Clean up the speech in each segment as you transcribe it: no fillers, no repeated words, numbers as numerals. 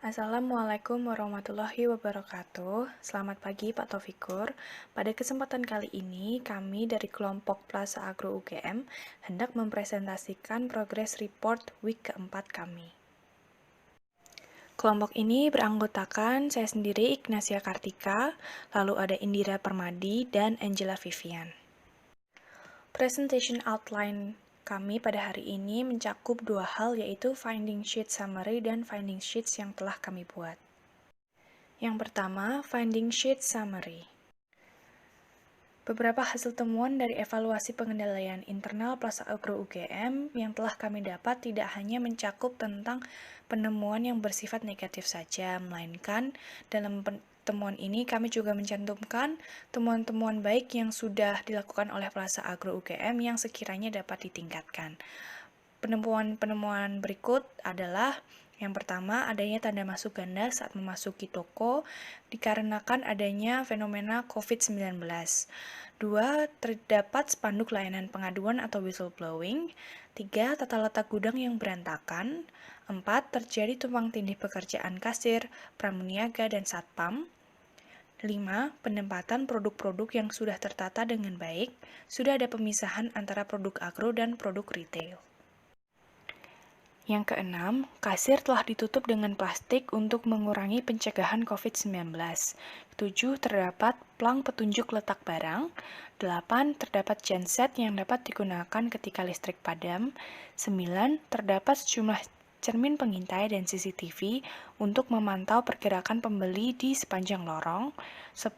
Assalamualaikum warahmatullahi wabarakatuh. Selamat pagi Pak Taufikur. Pada kesempatan kali ini, kami dari kelompok Plaza Agro UGM hendak mempresentasikan progres report week keempat kami. Kelompok ini beranggotakan saya sendiri, Ignacia Kartika, lalu ada Indira Permadi, dan Angela Vivian. Presentation outline kami pada hari ini mencakup dua hal, yaitu finding sheet summary dan finding sheets yang telah kami buat. Yang pertama, finding sheet summary. Beberapa hasil temuan dari evaluasi pengendalian internal Plaza Agro UGM yang telah kami dapat tidak hanya mencakup tentang penemuan yang bersifat negatif saja, melainkan dalam temuan ini kami juga mencantumkan temuan-temuan baik yang sudah dilakukan oleh Plaza Agro UGM yang sekiranya dapat ditingkatkan. Penemuan-penemuan berikut adalah: yang pertama, adanya tanda masuk ganda saat memasuki toko dikarenakan adanya fenomena COVID-19. 2. Terdapat spanduk layanan pengaduan atau whistleblowing. 3. Tata letak gudang yang berantakan. 4. Terjadi tumpang tindih pekerjaan kasir, pramuniaga, dan satpam. 5. Penempatan produk-produk yang sudah tertata dengan baik. Sudah ada pemisahan antara produk agro dan produk retail. Yang keenam, kasir telah ditutup dengan plastik untuk mengurangi pencegahan COVID-19. 7. Terdapat plang petunjuk letak barang. 8. Terdapat genset yang dapat digunakan ketika listrik padam. 9. Terdapat sejumlah cermin pengintai dan CCTV untuk memantau pergerakan pembeli di sepanjang lorong. 10.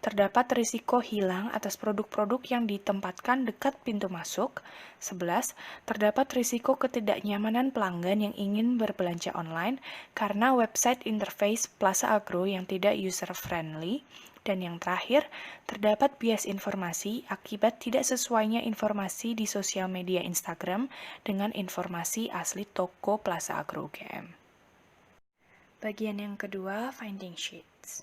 Terdapat risiko hilang atas produk-produk yang ditempatkan dekat pintu masuk. 11. Terdapat risiko ketidaknyamanan pelanggan yang ingin berbelanja online karena website interface Plaza Agro yang tidak user-friendly. Dan yang terakhir, terdapat bias informasi akibat tidak sesuainya informasi di sosial media Instagram dengan informasi asli toko Plaza Agro UGM. Bagian yang kedua, finding sheets.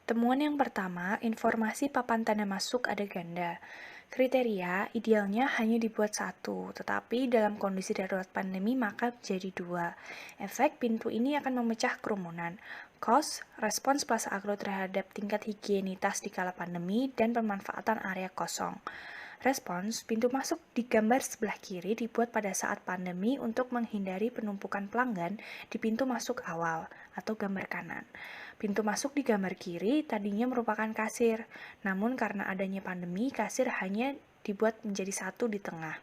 Temuan yang pertama, informasi papan tanda masuk ada ganda. Kriteria idealnya hanya dibuat satu, tetapi dalam kondisi darurat pandemi maka jadi dua. Efek pintu ini akan memecah kerumunan. Cost, respons Plaza Agro terhadap tingkat higienitas di kala pandemi, dan pemanfaatan area kosong. Respons, pintu masuk di gambar sebelah kiri dibuat pada saat pandemi untuk menghindari penumpukan pelanggan di pintu masuk awal, atau gambar kanan. Pintu masuk di gambar kiri tadinya merupakan kasir, namun karena adanya pandemi, kasir hanya dibuat menjadi satu di tengah.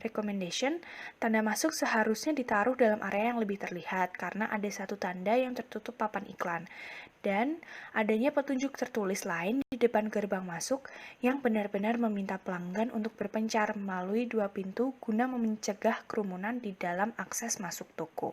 Recommendation, tanda masuk seharusnya ditaruh dalam area yang lebih terlihat karena ada satu tanda yang tertutup papan iklan, dan adanya petunjuk tertulis lain di depan gerbang masuk yang benar-benar meminta pelanggan untuk berpencar melalui dua pintu guna mencegah kerumunan di dalam akses masuk toko.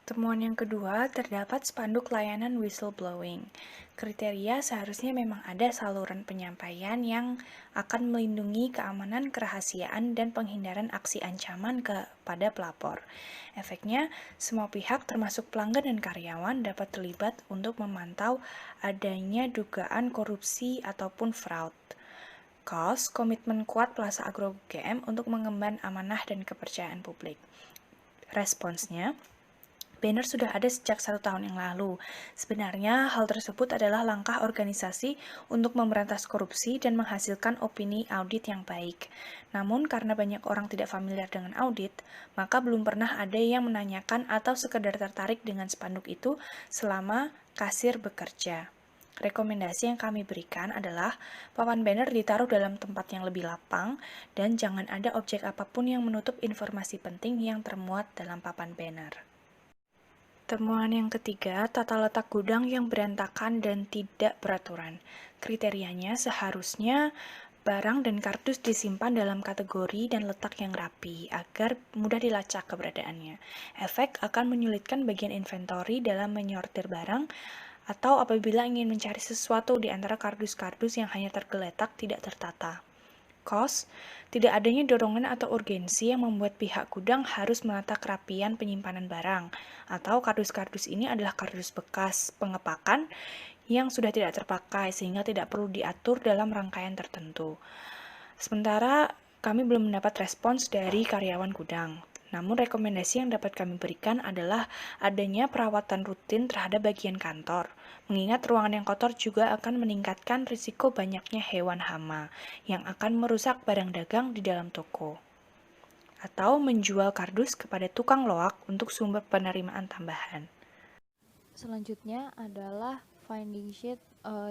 Temuan yang kedua, terdapat spanduk layanan whistleblowing. Kriteria seharusnya memang ada saluran penyampaian yang akan melindungi keamanan, kerahasiaan, dan penghindaran aksi ancaman kepada pelapor. Efeknya, semua pihak termasuk pelanggan dan karyawan dapat terlibat untuk memantau adanya dugaan korupsi ataupun fraud. Cost, komitmen kuat Plaza Agro UGM untuk mengemban amanah dan kepercayaan publik. Responsnya, banner sudah ada sejak 1 tahun yang lalu. Sebenarnya, hal tersebut adalah langkah organisasi untuk memberantas korupsi dan menghasilkan opini audit yang baik. Namun, karena banyak orang tidak familiar dengan audit, maka belum pernah ada yang menanyakan atau sekedar tertarik dengan spanduk itu selama kasir bekerja. Rekomendasi yang kami berikan adalah papan banner ditaruh dalam tempat yang lebih lapang dan jangan ada objek apapun yang menutup informasi penting yang termuat dalam papan banner. Temuan yang ketiga, tata letak gudang yang berantakan dan tidak beraturan. Kriterianya seharusnya barang dan kardus disimpan dalam kategori dan letak yang rapi agar mudah dilacak keberadaannya. Efek akan menyulitkan bagian inventory dalam menyortir barang atau apabila ingin mencari sesuatu di antara kardus-kardus yang hanya tergeletak tidak tertata. Cost, tidak adanya dorongan atau urgensi yang membuat pihak gudang harus menata kerapian penyimpanan barang, atau kardus-kardus ini adalah kardus bekas pengepakan yang sudah tidak terpakai sehingga tidak perlu diatur dalam rangkaian tertentu. Sementara kami belum mendapat respons dari karyawan gudang. Namun rekomendasi yang dapat kami berikan adalah adanya perawatan rutin terhadap bagian kantor, mengingat ruangan yang kotor juga akan meningkatkan risiko banyaknya hewan hama yang akan merusak barang dagang di dalam toko, atau menjual kardus kepada tukang loak untuk sumber penerimaan tambahan. Selanjutnya adalah finding sheet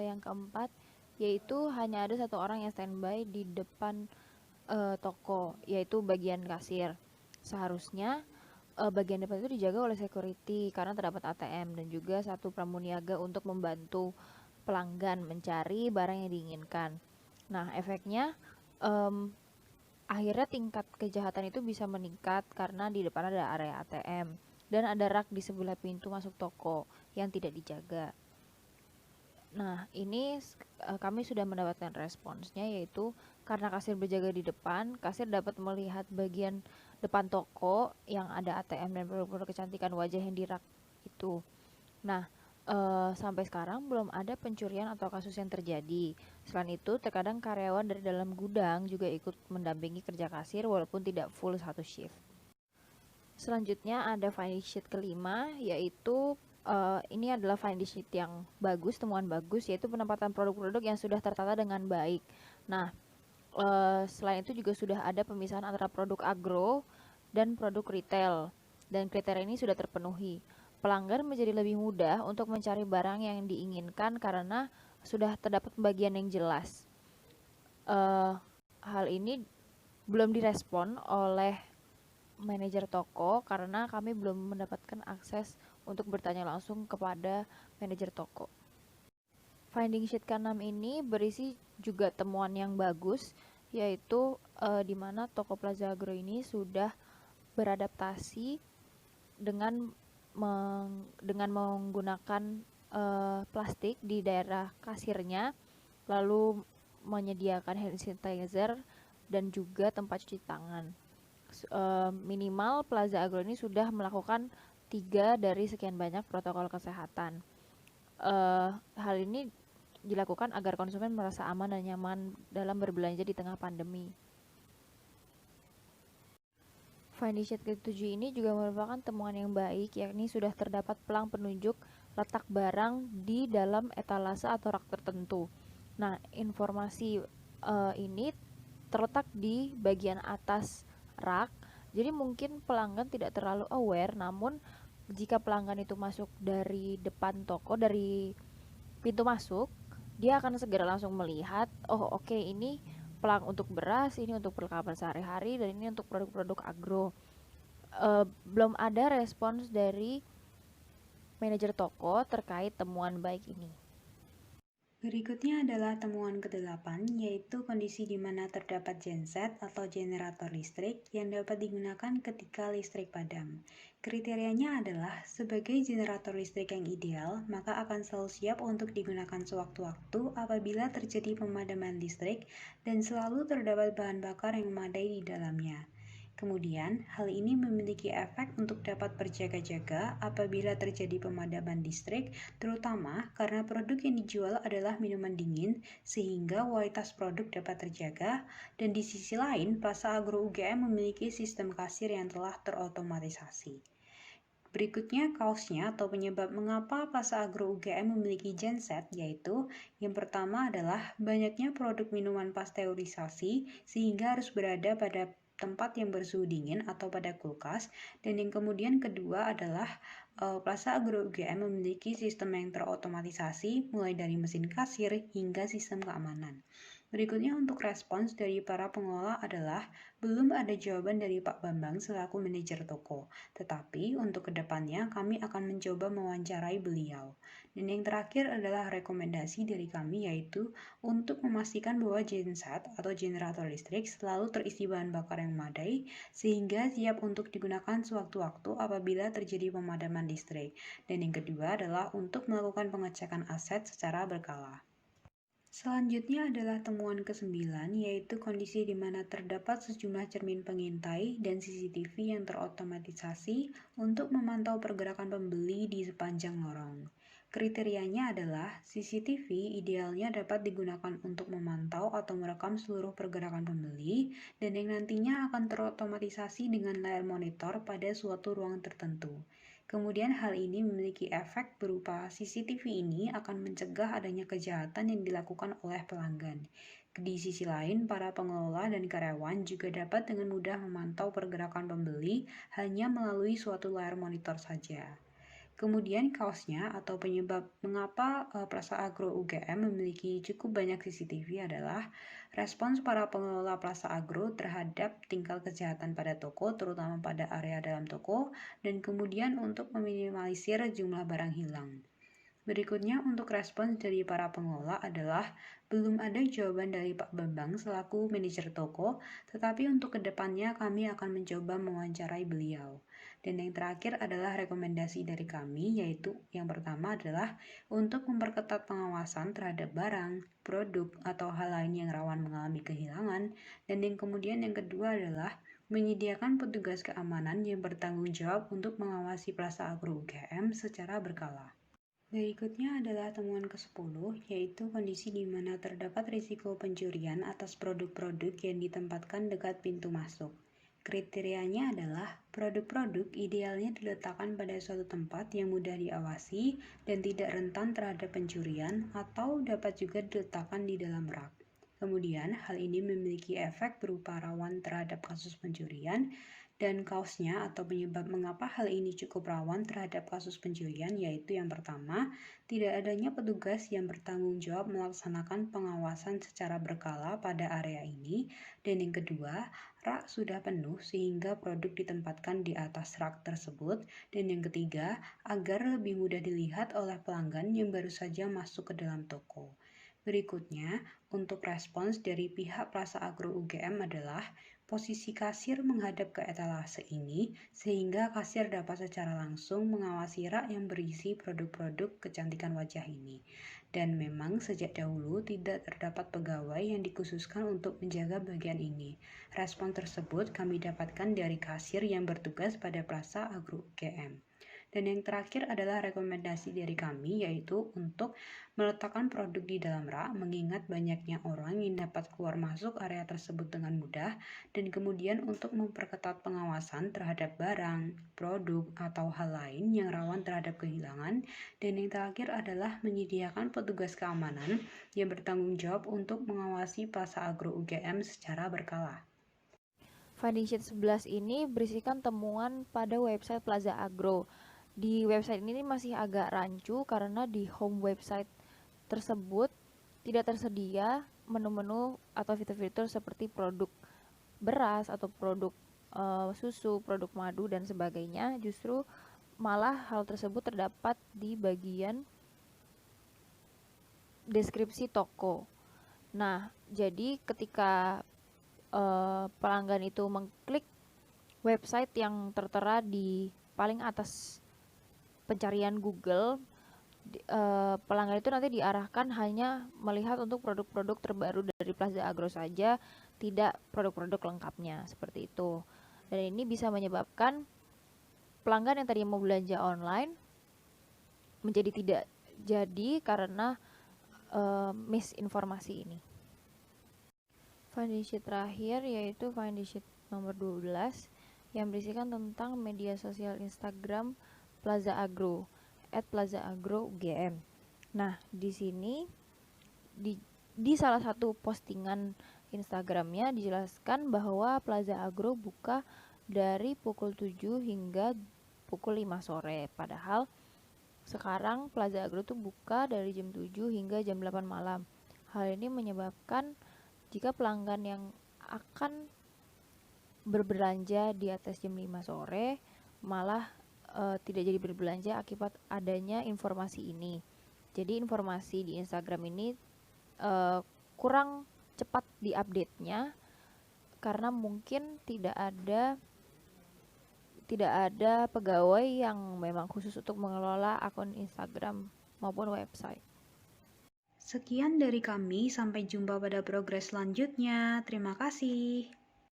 yang keempat, yaitu hanya ada satu orang yang standby di depan toko, yaitu bagian kasir. Seharusnya bagian depan itu dijaga oleh security karena terdapat ATM dan juga satu pramuniaga untuk membantu pelanggan mencari barang yang diinginkan. Nah, efeknya em, akhirnya tingkat kejahatan itu bisa meningkat karena di depan ada area ATM dan ada rak di sebelah pintu masuk toko yang tidak dijaga. Nah, ini kami sudah mendapatkan responsnya, yaitu karena kasir berjaga di depan, kasir dapat melihat bagian depan toko yang ada ATM dan produk-produk kecantikan wajah yang di rak itu. Nah, sampai sekarang belum ada pencurian atau kasus yang terjadi. Selain itu, terkadang karyawan dari dalam gudang juga ikut mendampingi kerja kasir walaupun tidak full satu shift. Selanjutnya ada finding sheet kelima, yaitu ini adalah finding sheet yang bagus, temuan bagus, yaitu penempatan produk-produk yang sudah tertata dengan baik. Nah, selain itu juga sudah ada pemisahan antara produk agro dan produk retail, dan kriteria ini sudah terpenuhi. Pelanggan menjadi lebih mudah untuk mencari barang yang diinginkan karena sudah terdapat pembagian yang jelas. Hal ini belum direspon oleh manajer toko karena kami belum mendapatkan akses untuk bertanya langsung kepada manajer toko. Finding sheet ke-6 ini berisi juga temuan yang bagus, yaitu di mana toko Plaza Agro ini sudah beradaptasi dengan menggunakan plastik di daerah kasirnya, lalu menyediakan hand sanitizer dan juga tempat cuci tangan. Minimal Plaza Agro ini sudah melakukan 3 dari sekian banyak protokol kesehatan. Hal ini dilakukan agar konsumen merasa aman dan nyaman dalam berbelanja di tengah pandemi. Finding sheet ke-7 ini juga merupakan temuan yang baik, yakni sudah terdapat pelang penunjuk letak barang di dalam etalase atau rak tertentu. Nah, informasi ini terletak di bagian atas rak, jadi mungkin pelanggan tidak terlalu aware, namun jika pelanggan itu masuk dari depan toko, dari pintu masuk, dia akan segera langsung melihat, oh oke, ini pelang untuk beras, ini untuk perlengkapan sehari-hari, dan ini untuk produk-produk agro. Belum ada respons dari manajer toko terkait temuan baik ini. Berikutnya adalah temuan ke-8, yaitu kondisi di mana terdapat genset atau generator listrik yang dapat digunakan ketika listrik padam. Kriterianya adalah sebagai generator listrik yang ideal, maka akan selalu siap untuk digunakan sewaktu-waktu apabila terjadi pemadaman listrik dan selalu terdapat bahan bakar yang memadai di dalamnya. Kemudian, hal ini memiliki efek untuk dapat berjaga-jaga apabila terjadi pemadaman listrik, terutama karena produk yang dijual adalah minuman dingin, sehingga kualitas produk dapat terjaga, dan di sisi lain, Plaza Agro UGM memiliki sistem kasir yang telah terotomatisasi. Berikutnya kausnya atau penyebab mengapa Plaza Agro UGM memiliki genset, yaitu yang pertama adalah banyaknya produk minuman pasteurisasi sehingga harus berada pada tempat yang bersuhu dingin atau pada kulkas, dan yang kemudian kedua adalah Plaza Agro UGM memiliki sistem yang terotomatisasi mulai dari mesin kasir hingga sistem keamanan. Berikutnya untuk respons dari para pengelola adalah belum ada jawaban dari Pak Bambang selaku manajer toko, tetapi untuk kedepannya kami akan mencoba mewawancarai beliau. Dan yang terakhir adalah rekomendasi dari kami, yaitu untuk memastikan bahwa genset atau generator listrik selalu terisi bahan bakar yang memadai sehingga siap untuk digunakan sewaktu-waktu apabila terjadi pemadaman listrik. Dan yang kedua adalah untuk melakukan pengecekan aset secara berkala. Selanjutnya adalah temuan ke-9, yaitu kondisi di mana terdapat sejumlah cermin pengintai dan CCTV yang terotomatisasi untuk memantau pergerakan pembeli di sepanjang lorong. Kriterianya adalah CCTV idealnya dapat digunakan untuk memantau atau merekam seluruh pergerakan pembeli dan yang nantinya akan terotomatisasi dengan layar monitor pada suatu ruang tertentu. Kemudian hal ini memiliki efek berupa CCTV ini akan mencegah adanya kejahatan yang dilakukan oleh pelanggan. Di sisi lain, para pengelola dan karyawan juga dapat dengan mudah memantau pergerakan pembeli hanya melalui suatu layar monitor saja. Kemudian kaosnya atau penyebab mengapa Plaza Agro UGM memiliki cukup banyak CCTV adalah respons para pengelola Plaza Agro terhadap tingkah kejahatan pada toko, terutama pada area dalam toko, dan kemudian untuk meminimalisir jumlah barang hilang. Berikutnya untuk respons dari para pengelola adalah belum ada jawaban dari Pak Bambang selaku manajer toko, tetapi untuk kedepannya kami akan mencoba mewawancarai beliau. Dan yang terakhir adalah rekomendasi dari kami, yaitu yang pertama adalah untuk memperketat pengawasan terhadap barang, produk, atau hal lain yang rawan mengalami kehilangan. Dan yang kemudian yang kedua adalah menyediakan petugas keamanan yang bertanggung jawab untuk mengawasi Plaza Agro UGM secara berkala. Berikutnya adalah temuan ke-10, yaitu kondisi di mana terdapat risiko pencurian atas produk-produk yang ditempatkan dekat pintu masuk. Kriterianya adalah produk-produk idealnya diletakkan pada suatu tempat yang mudah diawasi dan tidak rentan terhadap pencurian atau dapat juga diletakkan di dalam rak. Kemudian, hal ini memiliki efek berupa rawan terhadap kasus pencurian dan kaosnya atau penyebab mengapa hal ini cukup rawan terhadap kasus pencurian yaitu yang pertama, tidak adanya petugas yang bertanggung jawab melaksanakan pengawasan secara berkala pada area ini dan yang kedua, rak sudah penuh sehingga produk ditempatkan di atas rak tersebut dan yang ketiga, agar lebih mudah dilihat oleh pelanggan yang baru saja masuk ke dalam toko. Berikutnya, untuk respons dari pihak Plaza Agro UGM adalah posisi kasir menghadap ke etalase ini sehingga kasir dapat secara langsung mengawasi rak yang berisi produk-produk kecantikan wajah ini. Dan memang sejak dahulu tidak terdapat pegawai yang dikhususkan untuk menjaga bagian ini. Respon tersebut kami dapatkan dari kasir yang bertugas pada Plaza Agro UGM. Dan yang terakhir adalah rekomendasi dari kami yaitu untuk meletakkan produk di dalam rak mengingat banyaknya orang yang dapat keluar masuk area tersebut dengan mudah dan kemudian untuk memperketat pengawasan terhadap barang, produk, atau hal lain yang rawan terhadap kehilangan dan yang terakhir adalah menyediakan petugas keamanan yang bertanggung jawab untuk mengawasi Plaza Agro UGM secara berkala. Finding sheet 11 ini berisikan temuan pada website Plaza Agro. Di website ini masih agak rancu karena di home website tersebut tidak tersedia menu-menu atau fitur-fitur seperti produk beras atau produk susu, produk madu dan sebagainya. Justru malah hal tersebut terdapat di bagian deskripsi toko. Nah, jadi ketika pelanggan itu mengklik website yang tertera di paling atas pencarian Google, pelanggan itu nanti diarahkan hanya melihat untuk produk-produk terbaru dari Plaza Agro saja, tidak produk-produk lengkapnya seperti itu. Dan ini bisa menyebabkan pelanggan yang tadinya mau belanja online menjadi tidak jadi karena misinformasi ini. Finding sheet terakhir yaitu finding sheet nomor 12 yang berisikan tentang media sosial Instagram Plaza Agro @plazaagro_ugm. Nah, di sini di salah satu postingan Instagramnya dijelaskan bahwa Plaza Agro buka dari pukul 7 hingga pukul 5 sore. Padahal sekarang Plaza Agro tuh buka dari jam 7 hingga jam 8 malam. Hal ini menyebabkan jika pelanggan yang akan berbelanja di atas jam 5 sore malah tidak jadi berbelanja akibat adanya informasi ini. Jadi informasi di Instagram ini kurang cepat diupdate-nya karena mungkin tidak ada pegawai yang memang khusus untuk mengelola akun Instagram maupun website. Sekian dari kami, sampai jumpa pada progres selanjutnya. Terima kasih.